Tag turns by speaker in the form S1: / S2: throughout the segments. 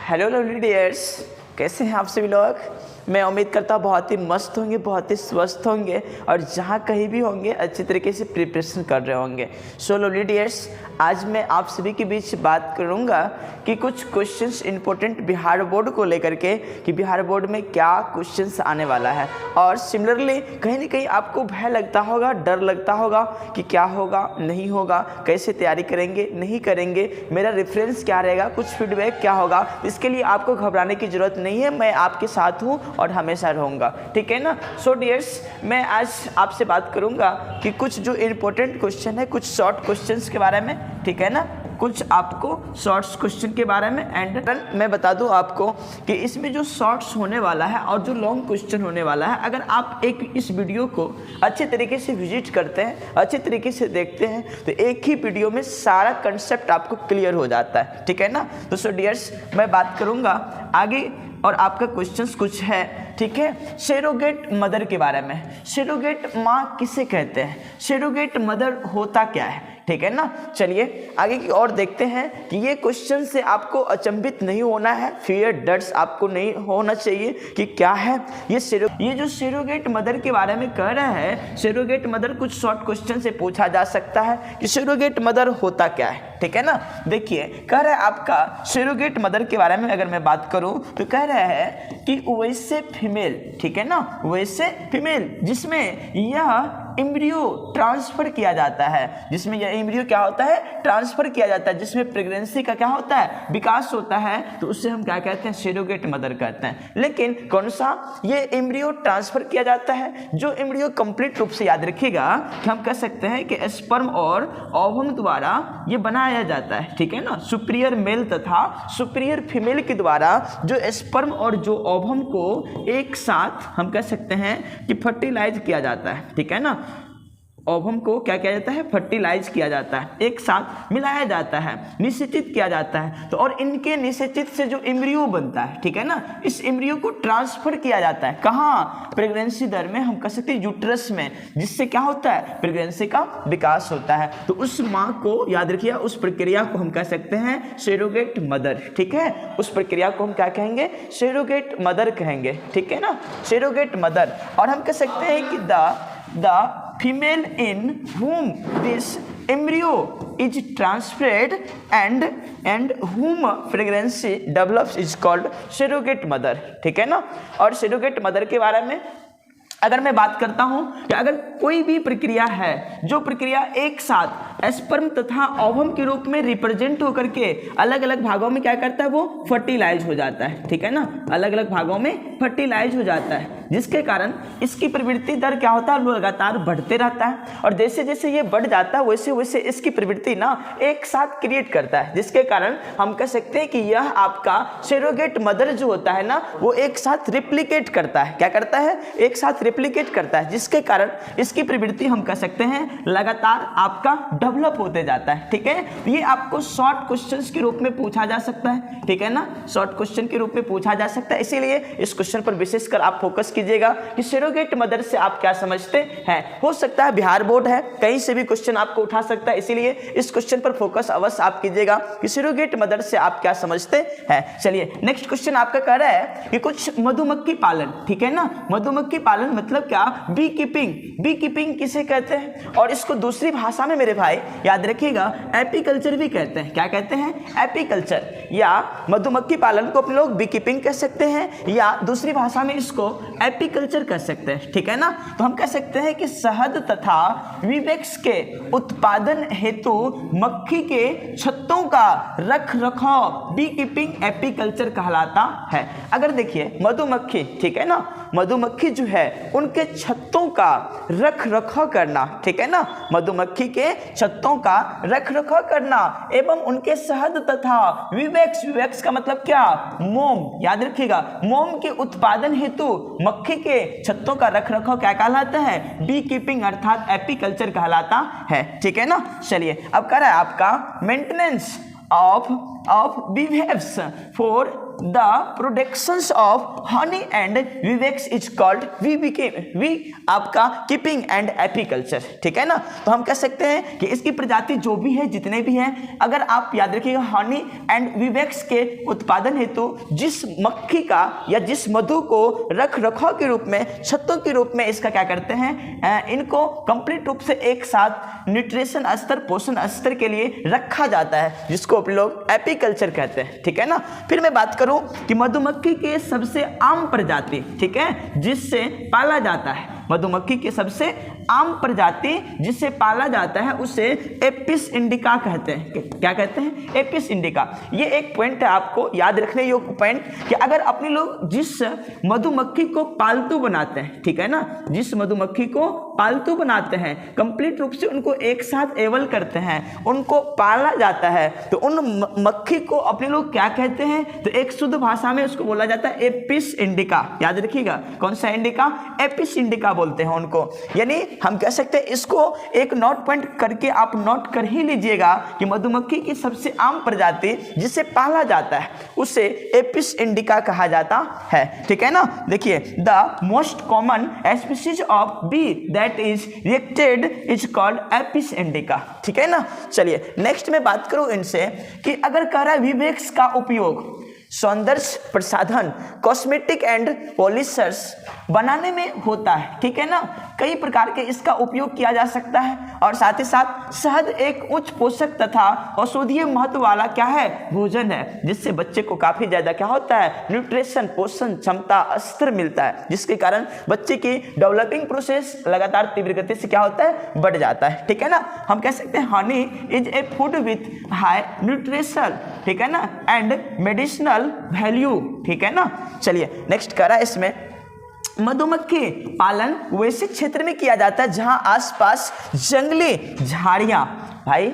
S1: Hello lovely dears, कैसे हैं आप सभी लोग। मैं उम्मीद करता हूँ बहुत ही मस्त होंगे, बहुत ही स्वस्थ होंगे और जहाँ कहीं भी होंगे अच्छी तरीके से प्रिपरेशन कर रहे होंगे। सो लवली डियर्स, आज मैं आप सभी के बीच बात करूँगा कि कुछ क्वेश्चंस इंपॉर्टेंट बिहार बोर्ड को लेकर के कि बिहार बोर्ड में क्या क्वेश्चंस आने वाला है। और सिमिलरली कहीं ना कहीं आपको भय लगता होगा, डर लगता होगा कि क्या होगा, नहीं होगा, कैसे तैयारी करेंगे, नहीं करेंगे, मेरा रेफरेंस क्या रहेगा, कुछ फीडबैक क्या होगा। इसके लिए आपको घबराने की ज़रूरत नहीं है, मैं आपके साथ हूँ और हमेशा रहूँगा, ठीक है ना। सो डियर्स, मैं आज आपसे बात करूँगा कि कुछ जो इम्पोर्टेंट क्वेश्चन है, कुछ शॉर्ट क्वेश्चंस के बारे में, ठीक है ना, कुछ आपको शॉर्ट्स क्वेश्चन के बारे में। एंड मैं बता दूं आपको कि इसमें जो शॉर्ट्स होने वाला है और जो लॉन्ग क्वेश्चन होने वाला है, अगर आप एक इस वीडियो को अच्छे तरीके से विजिट करते हैं, अच्छे तरीके से देखते हैं, तो एक ही वीडियो में सारा कंसेप्ट आपको क्लियर हो जाता है, ठीक है ना। तो सो डियर्स, मैं बात करूँगा आगे और आपका क्वेश्चंस कुछ है, ठीक है। सरोगेट मदर के बारे में, सरोगेट माँ किसे कहते हैं, सरोगेट मदर होता क्या है, ठीक है ना। चलिए आगे की और देखते हैं कि ये क्वेश्चन से आपको अचंभित नहीं होना है, फियर डर्स आपको नहीं होना चाहिए कि क्या है ये जो सरोगेट मदर के बारे में कह रहा है। सरोगेट मदर कुछ शॉर्ट क्वेश्चन से पूछा जा सकता है कि सरोगेट मदर होता क्या है, ठीक है ना। देखिए कह रहा है आपका सरोगेट मदर के बारे में अगर मैं बात करूं तो कह रहा है कि वैसे फीमेल, ठीक है ना, वैसे फीमेल जिसमें यह एम्ब्रियो ट्रांसफर किया जाता है, जिसमें यह एम्ब्रियो क्या होता है, ट्रांसफर किया जाता है, जिसमें प्रेगनेंसी का क्या होता है, विकास होता है, तो उससे हम क्या कहते हैं, सरोगेट मदर कहते हैं। लेकिन कौन सा ये एम्ब्रियो ट्रांसफर किया जाता है, जो एम्ब्रियो कंप्लीट रूप से याद रखिएगा कि हम कह सकते हैं कि स्पर्म और ओवम द्वारा ये बनाया जाता है, ठीक है ना। सुपीरियर मेल तथा सुपीरियर फीमेल के द्वारा जो स्पर्म और जो ओवम को एक साथ हम कह सकते हैं कि फर्टिलाइज किया जाता है, ठीक है ना। ओवम को क्या किया जाता है, फर्टिलाइज किया जाता है, एक साथ मिलाया जाता है, निषेचित किया जाता है। तो और इनके निषेचित से जो एम्ब्रियो बनता है, ठीक है ना, इस एम्ब्रियो को ट्रांसफर किया जाता है कहाँ, प्रेगनेंसी दर में, हम कह सकते हैं यूट्रस में, जिससे क्या होता है, प्रेगनेंसी का विकास होता है। तो उस माँ को याद रखिए, उस प्रक्रिया को हम कह सकते हैं सरोगेट मदर, ठीक है। उस प्रक्रिया को हम क्या कहेंगे, सरोगेट मदर कहेंगे, ठीक है ना, सरोगेट मदर। और हम कह सकते हैं कि the female in whom this embryo is transferred and whom pregnancy develops is called surrogate mother, ठीक है ना। और surrogate mother के बारे में अगर मैं बात करता हूं कि अगर कोई भी प्रक्रिया है, जो प्रक्रिया एक साथ स्पर्म तथा ओवम के रूप में रिप्रेजेंट होकर के अलग अलग भागों में क्या करता है, वो फर्टिलाइज हो जाता है, ठीक है ना, अलग अलग भागों में फर्टिलाइज हो जाता है, जिसके कारण इसकी प्रवृत्ति दर क्या होता है, लगातार बढ़ते रहता है। और जैसे जैसे ये बढ़ जाता है वैसे वैसे इसकी प्रवृत्ति ना एक साथ क्रिएट करता है, जिसके कारण हम कह सकते हैं कि यह आपका सरोगेट मदर जो होता है ना, वो एक साथ रिप्लिकेट करता है, क्या करता है, एक साथ रिप्लिकेट करता है, जिसके कारण इसकी प्रवृत्ति हम कह सकते हैं लगातार आपका डेवलप होते जाता है, ठीक है। ये आपको शॉर्ट क्वेश्चंस के रूप में पूछा जा सकता है, ठीक है ना, शॉर्ट क्वेश्चन के रूप में पूछा जा सकता है। इसीलिए इस क्वेश्चन पर विशेषकर आप फोकस कीजिएगा कि सरोगेट मदर से आप क्या समझते हैं। हो सकता है बिहार बोर्ड है, कहीं से भी क्वेश्चन आपको उठा सकता है, इसीलिए इस क्वेश्चन पर फोकस अवश्य आप कीजिएगा कि सरोगेट मदर से आप क्या समझते हैं। चलिए नेक्स्ट क्वेश्चन आपका कह रहा है कि कुछ मधुमक्खी पालन, ठीक है ना, मधुमक्खी पालन मतलब क्या, बी कीपिंग। बी कीपिंग किसे कहते हैं, और इसको दूसरी भाषा में मेरे भाई याद रखिएगा एपीकल्चर भी कहते हैं। क्या कहते हैं, एपीकल्चर, या मधुमक्खी पालन को अपने लोग बी कीपिंग कह सकते हैं, या दूसरी भाषा में इसको एपीकल्चर कह सकते हैं, ठीक है ना। तो हम कह सकते हैं कि शहद तथा वीवेक्स के उत्पादन हेतु मक्खी के छत्तों का रख रखाव बी कीपिंग एपीकल्चर कहलाता है। अगर देखिए मधुमक्खी, ठीक है ना, मधुमक्खी जो है उनके छत्तों का रख रखाव करना, ठीक है ना, मधुमक्खी के छत्तों का रख रखाव करना एवं उनके शहद तथा विवेक्स, विवेक्स का मतलब क्या, मोम, याद रखिएगा, मोम के उत्पादन हेतु मक्खी के छत्तों का रख रखाव क्या कहलाता है, बी कीपिंग अर्थात एपीकल्चर कहलाता है, ठीक है ना। चलिए अब कह रहा है आपका maintenance of beehives for the productions of honey and beeswax is called bee आपका कीपिंग एंड एपीकल्चर, ठीक है ना। तो हम कह सकते हैं कि इसकी प्रजाति जो भी है, जितने भी हैं, अगर आप याद रखिएगा हनी एंड विवेक्स के उत्पादन हेतु जिस मक्खी का या जिस मधु को रख रखाव के रूप में, छत्तों के रूप में इसका क्या करते हैं, इनको कंप्लीट रूप से एक साथ न्यूट्रिशन स्तर, पोषण स्तर के लिए रखा जाता है, जिसको आप लोग एपीकल्चर कहते हैं, ठीक है ना। फिर मैं बात करूं कि मधुमक्खी के सबसे आम प्रजाति, ठीक है, जिससे पाला जाता है, मधुमक्खी के सबसे आम प्रजाति जिसे पाला जाता है उसे एपिस इंडिका कहते हैं। क्या कहते हैं? Apis indica. ये एक पॉइंट है आपको याद रखने योग्य पॉइंट कि अगर अपने लोग जिस मधुमक्खी को पालतू बनाते हैं, ठीक है ना, जिस मधुमक्खी को पालतू बनाते हैं, कंप्लीट रूप से उनको एक साथ एवल करते हैं, उनको पाला जाता है, तो उन मक्खी को अपने लोग क्या कहते हैं? तो एक शुद्ध भाषा में उसको बोला जाता है एपिस इंडिका। याद रखिएगा, कौन सा इंडिका? एपिस इंडिका बोलते हैं उनको। यानी हम कह सकते हैं, इसको एक नोट पॉइंट करके आप नोट कर ही लीजिएगा कि मधुमक्खी की सबसे आम प्रजाति जिसे पाला जाता है उसे एपिस इंडिका कहा जाता है, ठीक है ना। देखिए, the most common species of bee that is reacted is called Apis indica, ठीक है ना। चलिए नेक्स्ट मैं बात करूं इनसे कि अगर कह रहा है विवेक्स का उपयोग सौंदर्य प्रसाधन, कॉस्मेटिक एंड पॉलिशर्स बनाने में होता है, ठीक है ना। कई प्रकार के इसका उपयोग किया जा सकता है और साथ ही साथ शहद एक उच्च पोषक तथा औषधीय महत्व वाला क्या है? भोजन है, जिससे बच्चे को काफी ज्यादा क्या होता है? न्यूट्रिशन, पोषण क्षमता स्तर मिलता है, जिसके कारण बच्चे की डेवलपिंग प्रोसेस लगातार तीव्र गति से क्या होता है? बढ़ जाता है, ठीक है ना। हम कह सकते हैं honey is a food with high nutrition, ठीक है ना, एंड मेडिसिनल वैल्यू, ठीक है ना। चलिए नेक्स्ट करा इसमें मधुमक्खी पालन वैसे क्षेत्र में किया जाता है जहां आसपास जंगली झाड़ियां, भाई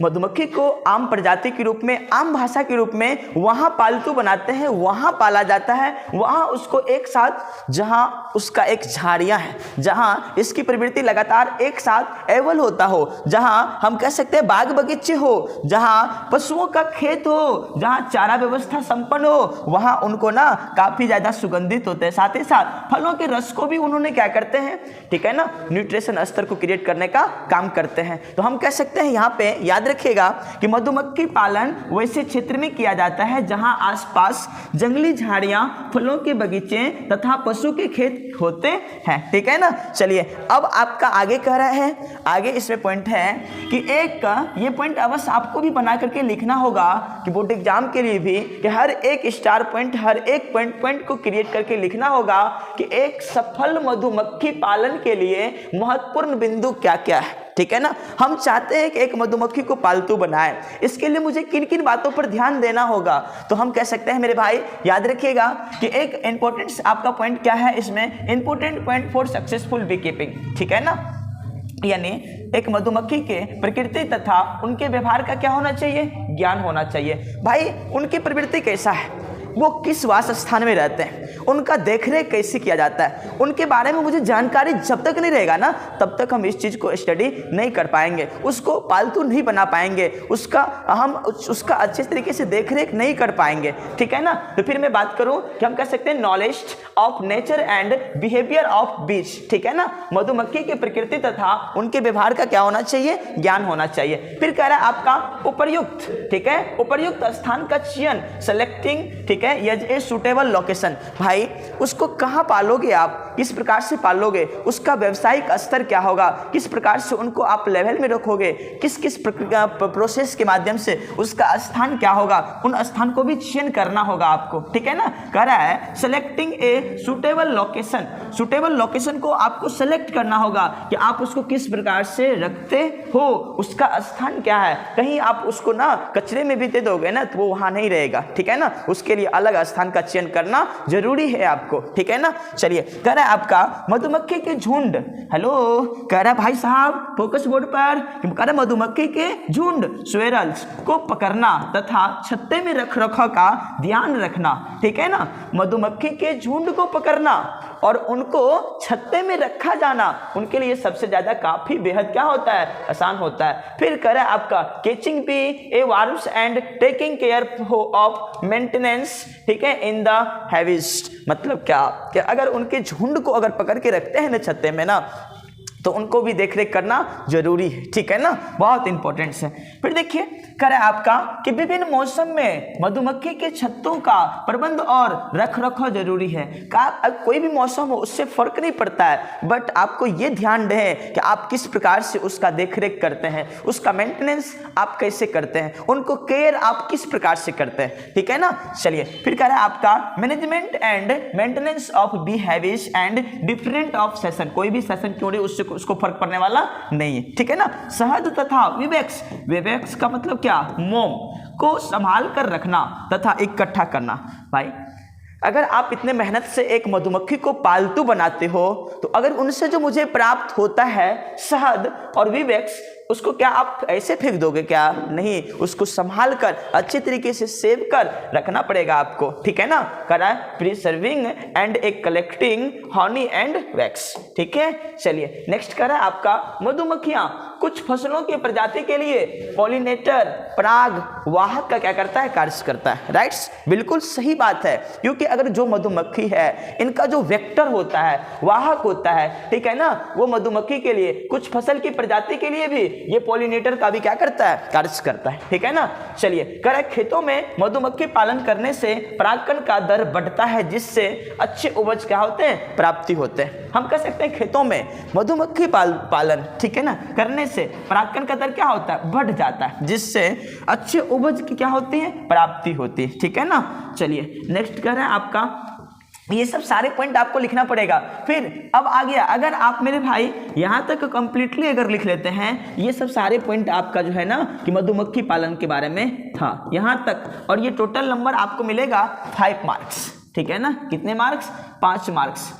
S1: मधुमक्खी को आम प्रजाति के रूप में, आम भाषा के रूप में वहां पालतू बनाते हैं, वहां पाला जाता है, वहां उसको एक साथ, जहां उसका एक झाड़ियां है, जहां इसकी प्रवृत्ति लगातार एक साथ एवल होता हो, जहां हम कह सकते हैं बाग बगीचे हो, जहां पशुओं का खेत हो, जहां चारा व्यवस्था संपन्न हो, वहां उनको ना काफी ज्यादा सुगंधित होते हैं। साथ ही साथ फलों के रस को भी उन्होंने क्या करते हैं, ठीक है ना, न्यूट्रिशन स्तर को क्रिएट करने का काम करते हैं। तो हम कह सकते हैं यहाँ पे याद रखिएगा कि मधुमक्खी पालन वैसे क्षेत्र में किया जाता है जहां आसपास जंगली झाड़ियां, फलों के बगीचे तथा पशु के खेत होते हैं, ठीक है ना। चलिए अब आपका आगे कह रहा है, आगे इसमें पॉइंट है कि एक ये पॉइंट अवश्य आपको भी बना करके लिखना होगा कि बोर्ड एग्जाम के लिए भी, कि हर एक स्टार पॉइंट, हर एक पॉइंट को क्रिएट करके लिखना होगा कि एक सफल मधुमक्खी पालन के लिए महत्वपूर्ण बिंदु क्या क्या है, ठीक है ना। हम चाहते हैं कि एक मधुमक्खी को पालतू बनाए, इसके लिए मुझे किन किन बातों पर ध्यान देना होगा। तो हम कह सकते हैं मेरे भाई, याद रखिएगा कि एक इंपॉर्टेंट आपका पॉइंट क्या है इसमें, important point for successful bee keeping, ठीक है ना। यानी एक मधुमक्खी के प्रकृति तथा उनके व्यवहार का क्या होना चाहिए? ज्ञान होना चाहिए। भाई उनकी प्रवृत्ति कैसा है, वो किस वास स्थान में रहते हैं, उनका देखरेख कैसे किया जाता है, उनके बारे में मुझे जानकारी जब तक नहीं रहेगा ना, तब तक हम इस चीज़ को स्टडी नहीं कर पाएंगे, उसको पालतू नहीं बना पाएंगे, उसका अच्छे तरीके से देखरेख नहीं कर पाएंगे, ठीक है ना। तो फिर मैं बात करूं कि हम कह सकते हैं knowledge of nature and behaviour of बीज, ठीक है ना। मधुमक्खी की प्रकृति तथा उनके व्यवहार का क्या होना चाहिए? ज्ञान होना चाहिए। फिर कह रहा है आपका उपर्युक्त, ठीक है, उपर्युक्त स्थान का चयन, सेलेक्टिंग, ठीक है, यज ए सुटेबल लोकेशन। भाई उसको कहाँ पालोगे आप, किस प्रकार से पालोगे, उसका व्यवसायिक स्तर क्या होगा, किस प्रकार से उनको आप लेवल में रखोगे, किस किस प्रोसेस के माध्यम से उसका स्थान क्या होगा, उन स्थान को भी चयन करना होगा आपको, ठीक है ना। कह रहा है selecting a suitable location, suitable location को आपको सेलेक्ट करना होगा कि आप उसको किस प्रकार से रखते हो, उसका स्थान क्या है। कहीं आप उसको ना कचरे में भी दे दोगे ना तो वो वहां नहीं रहेगा, ठीक है ना, उसके लिए अलग स्थान का चयन करना जरूरी है आपको, ठीक है ना। चलिए कह रहा है आपका मधुमक्खी के झुंड, हेलो कह रहा है भाई साहब फोकस बोर्ड पर, कह रहा है मधुमक्खी के झुंड स्वेरल्स को पकड़ना तथा छत्ते में रख रखाव का ध्यान रखना, ठीक है ना। मधुमक्खी के झुंड को पकड़ना और उनको छत्ते में रखा जाना उनके लिए सबसे ज्यादा काफी बेहद क्या होता है? आसान होता है। फिर कह रहा है आपका catching bee a swarms and taking care of maintenance ठीक है, इन द हैविस्ट, मतलब क्या कि अगर उनके झुंड को अगर पकड़ के रखते हैं ना छत्ते में ना, तो उनको भी देखरेख करना जरूरी है, ठीक है ना, बहुत इंपॉर्टेंट है। फिर देखिए कह रहा है आपका कि विभिन्न मौसम में मधुमक्खी के छत्तों का प्रबंध और रख रखाव जरूरी है। कोई भी मौसम हो उससे फर्क नहीं पड़ता है, बट आपको ये ध्यान रहे कि आप किस प्रकार से उसका देखरेख करते हैं, उसका मेंटेनेंस आप कैसे करते हैं, उनको केयर आप किस प्रकार से करते हैं, ठीक है ना। चलिए फिर कह रहा है आपका management and maintenance of bee hives and different of session, कोई भी सेशन क्यों नहीं उससे उसको फर्क पड़ने वाला नहीं है, ठीक है ना। शहद तथा विवेक्स, विवेक्स का मतलब क्या, मोम को संभाल कर रखना तथा इकट्ठा करना। भाई अगर आप इतने मेहनत से एक मधुमक्खी को पालतू बनाते हो, तो अगर उनसे जो मुझे प्राप्त होता है शहद और विवेक्स, उसको क्या आप ऐसे फेंक दोगे क्या, नहीं, उसको संभाल कर अच्छे तरीके से सेव कर रखना पड़ेगा आपको, ठीक है ना। करा preserving and A collecting honey and wax, ठीक है। चलिए नेक्स्ट करा आपका मधुमक्खियां कुछ फसलों की प्रजाति के लिए पॉलिनेटर, पराग वाहक का क्या करता है, कार्य करता है। राइट्स, बिल्कुल सही बात है, क्योंकि अगर जो मधुमक्खी है इनका जो वेक्टर होता है, वाहक होता है, ठीक है ना, वो मधुमक्खी के लिए कुछ फसल की प्रजाति के लिए भी ये पॉलिनेटर का भी क्या करता है, कार्य करता है, ठीक है ना। चलिए करे खेतों में मधुमक्खी पालन करने से परागकण का दर बढ़ता है, जिससे अच्छे उपज क्या होते हैं, प्राप्ति होते हैं। हम कह सकते हैं खेतों में मधुमक्खी पालन, ठीक है ना, करने से परागकण का दर क्या होता है, बढ़ जाता है, जिससे अच्छे उपज की क्या होती है, प्राप्ति होती है, ठीक है ना। चलिए नेक्स्ट कह रहे हैं आपका, ये सब सारे पॉइंट आपको लिखना पड़ेगा। फिर अब आ गया, अगर आप मेरे भाई यहाँ तक कंप्लीटली अगर लिख लेते हैं, ये सब सारे पॉइंट आपका जो है ना कि मधुमक्खी पालन के बारे में था यहाँ तक, और ये टोटल नंबर आपको मिलेगा 5 मार्क्स, ठीक है ना। कितने मार्क्स, 5 मार्क्स,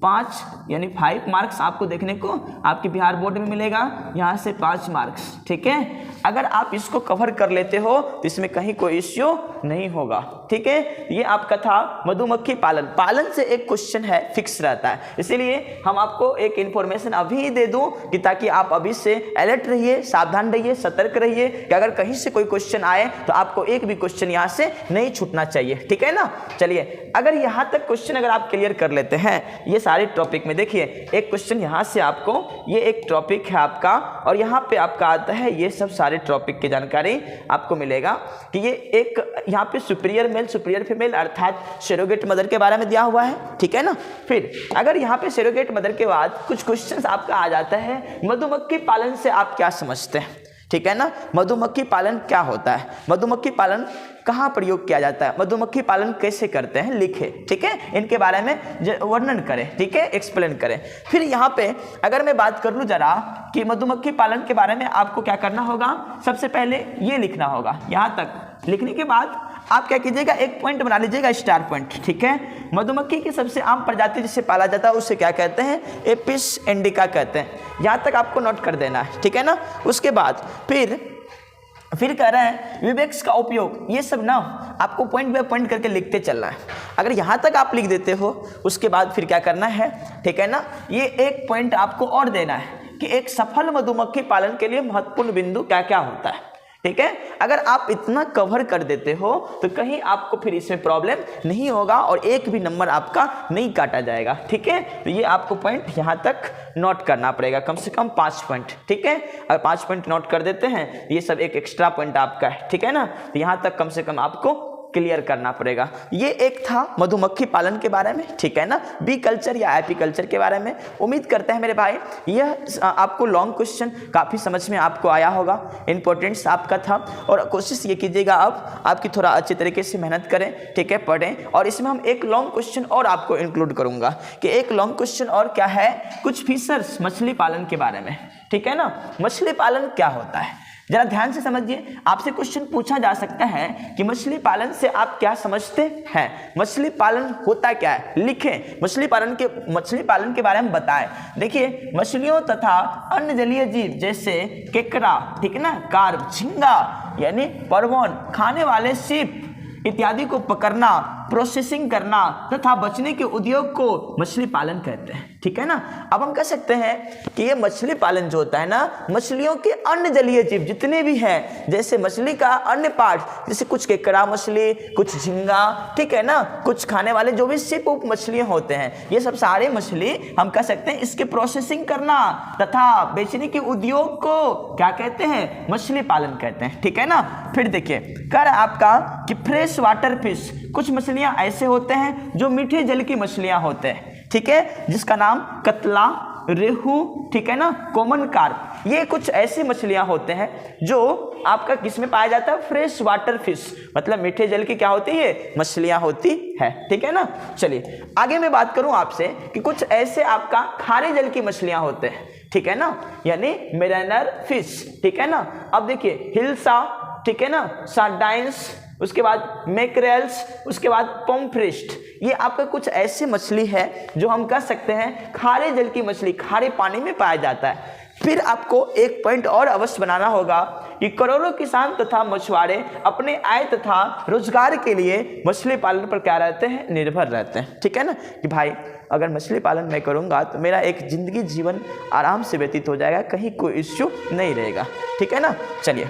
S1: 5 यानी 5 मार्क्स आपको देखने को आपके बिहार बोर्ड में मिलेगा, यहाँ से 5 मार्क्स, ठीक है। अगर आप इसको कवर कर लेते हो तो इसमें कहीं कोई इश्यू नहीं होगा, ठीक है। ये आपका था मधुमक्खी पालन। पालन से एक क्वेश्चन है, फिक्स रहता है, इसीलिए हम आपको एक इन्फॉर्मेशन अभी दे दूं कि ताकि आप अभी से अलर्ट रहिए, सावधान रहिए, सतर्क रहिए कि अगर कहीं से कोई क्वेश्चन आए तो आपको एक भी क्वेश्चन यहाँ से नहीं छूटना चाहिए, ठीक है ना। चलिए अगर यहाँ तक क्वेश्चन अगर आप क्लियर कर लेते हैं ये सारे टॉपिक में, देखिए एक क्वेश्चन यहाँ से आपको, ये एक टॉपिक है आपका, और यहाँ पे आपका आता है ये सब सारे टॉपिक की जानकारी आपको मिलेगा कि ये एक यहाँ पे सुपीरियर मेल, सुपीरियर फीमेल अर्थात सरोगेट मदर के बारे में दिया हुआ है, ठीक है ना। फिर अगर यहाँ पे सरोगेट मदर के बाद कुछ क्वेश्चंस आपका आ जाता है, मधुमक्खी पालन से आप क्या समझते हैं, ठीक है ना। मधुमक्खी पालन क्या होता है, मधुमक्खी पालन कहाँ प्रयोग किया जाता है, मधुमक्खी पालन कैसे करते हैं, लिखे, ठीक है, इनके बारे में वर्णन करें, ठीक है, एक्सप्लेन करें। फिर यहाँ पे अगर मैं बात कर लूँ जरा कि मधुमक्खी पालन के बारे में आपको क्या करना होगा, सबसे पहले ये लिखना होगा। यहाँ तक लिखने के बाद आप क्या कीजिएगा, एक पॉइंट बना लीजिएगा, स्टार पॉइंट, ठीक है। मधुमक्खी की सबसे आम प्रजाति जिसे पाला जाता है उसे क्या कहते हैं, एपिस इंडिका कहते हैं। यहाँ तक आपको नोट कर देना है, ठीक है ना। उसके बाद फिर कह रहे हैं विवेक्स का उपयोग, ये सब ना आपको पॉइंट बाय पॉइंट करके लिखते चलना है। अगर यहाँ तक आप लिख देते हो उसके बाद फिर क्या करना है, ठीक है ना, ये एक पॉइंट आपको और देना है कि एक सफल मधुमक्खी पालन के लिए महत्वपूर्ण बिंदु क्या क्या होता है, ठीक है। अगर आप इतना कवर कर देते हो तो कहीं आपको फिर इसमें प्रॉब्लम नहीं होगा और एक भी नंबर आपका नहीं काटा जाएगा, ठीक है। तो ये आपको पॉइंट यहाँ तक नोट करना पड़ेगा, कम से कम 5 पॉइंट, ठीक है। अगर 5 पॉइंट नोट कर देते हैं ये सब एक एक्स्ट्रा पॉइंट आपका है, ठीक है ना। तो यहाँ तक कम से कम आपको क्लियर करना पड़ेगा। ये एक था मधुमक्खी पालन के बारे में, ठीक है ना, बी कल्चर या एपीकल्चर के बारे में। उम्मीद करते हैं मेरे भाई यह आपको लॉन्ग क्वेश्चन काफ़ी समझ में आपको आया होगा, इंपॉर्टेंस आपका था, और कोशिश ये कीजिएगा आप आपकी थोड़ा अच्छे तरीके से मेहनत करें, ठीक है, पढ़ें। और इसमें हम एक लॉन्ग क्वेश्चन और आपको इंक्लूड करूंगा कि एक लॉन्ग क्वेश्चन और क्या है, कुछ फिशर्स मछली पालन के बारे में, ठीक है ना। मछली पालन क्या होता है जरा ध्यान से समझिए, आपसे क्वेश्चन पूछा जा सकता है कि मछली पालन से आप क्या समझते हैं, मछली पालन होता क्या है, लिखें। मछली पालन के बारे में बताएं। देखिए मछलियों तथा अन्य जलीय जीव जैसे केकड़ा, ठीक है ना, कार्प, झींगा यानी परवोन, खाने वाले सीप इत्यादि को पकड़ना, प्रोसेसिंग करना तथा बचने के उद्योग को मछली पालन कहते हैं। ठीक है ना। अब हम कह सकते हैं कि ये मछली पालन जो होता है ना, मछलियों के अन्य जलीय जीव जितने भी हैं, जैसे मछली का अन्य पार्ट, जैसे कुछ केकड़ा मछली, कुछ झींगा, ठीक है ना, कुछ खाने वाले जो भी सिप उप मछलियां होते हैं, ये सब सारे मछली हम कह सकते हैं इसके प्रोसेसिंग करना तथा बेचने के उद्योग को क्या कहते हैं, मछली पालन कहते हैं, ठीक है ना। फिर देखिए कर आपका कि फ्रेश वाटर फिश, कुछ मछलियां ऐसे होते हैं जो मीठे जल की मछलियां होते हैं, ठीक है, जिसका नाम कतला, रेहू, ठीक है ना, कॉमन कार्प, ये कुछ ऐसी मछलियां होते हैं जो आपका किस में पाया जाता है, फ्रेश वाटर फिश, मतलब मीठे जल की क्या होती है, मछलियां होती है, ठीक है ना। चलिए आगे मैं बात करूं आपसे कि कुछ ऐसे आपका खारे जल की मछलियां होते हैं, ठीक है ना, यानी मेरिनर फिश, ठीक है ना। अब देखिए हिल्सा, ठीक है ना, सार्डाइंस, उसके बाद मैकरेल्स, उसके बाद पोम्फ्रेट, ये आपका कुछ ऐसी मछली है जो हम कह सकते हैं खारे जल की मछली, खारे पानी में पाया जाता है। फिर आपको एक पॉइंट और अवश्य बनाना होगा कि करोड़ों किसान तथा मछुआरे अपने आय तथा रोजगार के लिए मछली पालन पर क्या रहते हैं, निर्भर रहते हैं, ठीक है ना, कि भाई अगर मछली पालन मैं करूंगा तो मेरा एक जिंदगी जीवन आराम से व्यतीत हो जाएगा, कहीं कोई इश्यू नहीं रहेगा, ठीक है ना। चलिए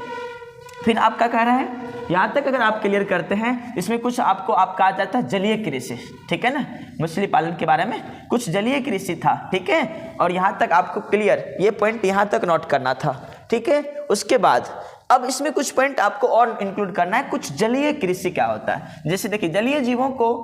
S1: फिर आप क्या कह रहे हैं, यहाँ तक अगर आप क्लियर करते हैं, इसमें कुछ आपको कहा जाता है जलीय कृषि, ठीक है ना, मछली पालन के बारे में कुछ जलीय कृषि था, ठीक है, और यहाँ तक आपको क्लियर, ये पॉइंट यहाँ तक नोट करना था, ठीक है। उसके बाद अब इसमें कुछ पॉइंट आपको और इंक्लूड करना है, कुछ जलीय कृषि क्या होता है, जैसे देखिए जलीय जीवों को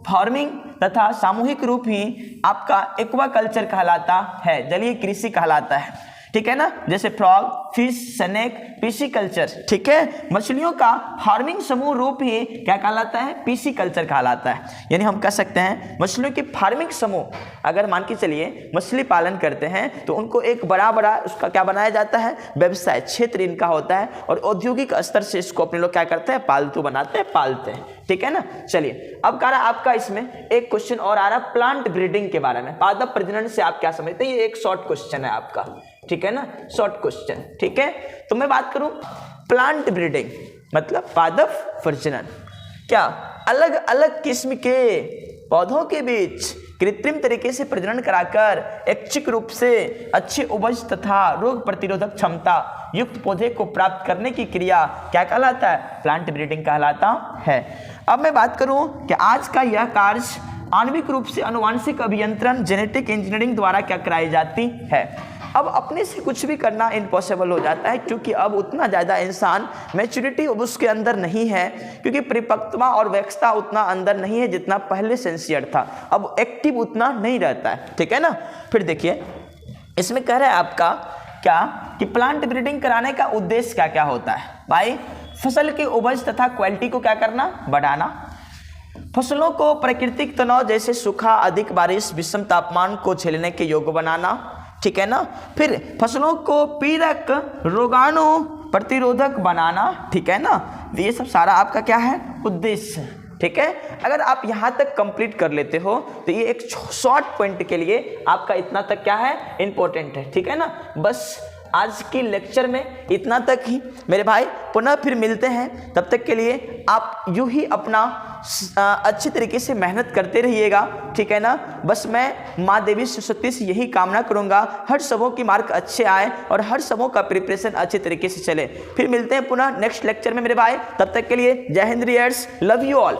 S1: फार्मिंग तथा सामूहिक रूप ही आपका एक्वाकल्चर कहलाता है, जलीय कृषि कहलाता है, ठीक है ना, जैसे फ्रॉग, फिश, स्नेक, पिसीकल्चर, ठीक है, मछलियों का फार्मिंग समूह रूप ही क्या कहलाता है, पिसीकल्चर कहलाता है। यानी हम कह सकते हैं मछलियों की फार्मिंग समूह, अगर मान के चलिए मछली पालन करते हैं तो उनको एक बड़ा बड़ा उसका क्या बनाया जाता है, व्यवसाय क्षेत्र इनका होता है, और औद्योगिक स्तर से इसको अपने लोग क्या करते हैं, पालतू बनाते हैं, पालते हैं, ठीक है ना। चलिए अब कह रहा आपका इसमें एक क्वेश्चन और आ रहा प्लांट ब्रीडिंग के बारे में, पादप प्रजनन से आप क्या समझते हैं, ये एक शॉर्ट क्वेश्चन है आपका, ठीक है ना, शॉर्ट क्वेश्चन, ठीक है। तो मैं बात करूं प्लांट ब्रीडिंग मतलब पादप प्रजनन, क्या अलग अलग किस्म के पौधों के बीच कृत्रिम तरीके से प्रजनन कराकर ऐच्छिक रूप से अच्छे उपज तथा रोग प्रतिरोधक क्षमता युक्त पौधे को प्राप्त करने की क्रिया क्या कहलाता है, प्लांट ब्रीडिंग कहलाता है। अब मैं बात करूं कि आज का यह कार्य आणविक रूप से अनुवांशिक अभियंत्रण जेनेटिक इंजीनियरिंग द्वारा क्या कराई जाती है। अब अपने से कुछ भी करना इम्पॉसिबल हो जाता है, क्योंकि अब उतना ज़्यादा इंसान मैच्योरिटी उसके अंदर नहीं है, क्योंकि परिपक्वता और वैक्षता उतना अंदर नहीं है जितना पहले सिंसियर था, अब एक्टिव उतना नहीं रहता है, ठीक है ना। फिर देखिए इसमें कह रहा है आपका क्या कि प्लांट ब्रीडिंग कराने का उद्देश्य क्या क्या होता है भाई, फसल की उपज तथा क्वालिटी को क्या करना, बढ़ाना, फसलों को प्राकृतिक तनाव जैसे सूखा, अधिक बारिश, विषम तापमान को झेलने के योग्य बनाना, ठीक है ना। फिर फसलों को पीड़क रोगाणु प्रतिरोधक बनाना, ठीक है ना। ये सब सारा आपका क्या है, उद्देश्य, ठीक है। अगर आप यहाँ तक कंप्लीट कर लेते हो तो ये एक शॉर्ट पॉइंट के लिए आपका इतना तक क्या है, इंपॉर्टेंट है, ठीक है ना। बस आज की लेक्चर में इतना तक ही मेरे भाई, पुनः फिर मिलते हैं, तब तक के लिए आप यूं ही अपना अच्छी तरीके से मेहनत करते रहिएगा, ठीक है ना। बस मैं माँ देवी सरस्वती से यही कामना करूँगा हर सबों की मार्क अच्छे आए और हर सबों का प्रिपरेशन अच्छे तरीके से चले। फिर मिलते हैं पुनः नेक्स्ट लेक्चर में मेरे भाई, तब तक के लिए जय हिंद, लव यू ऑल।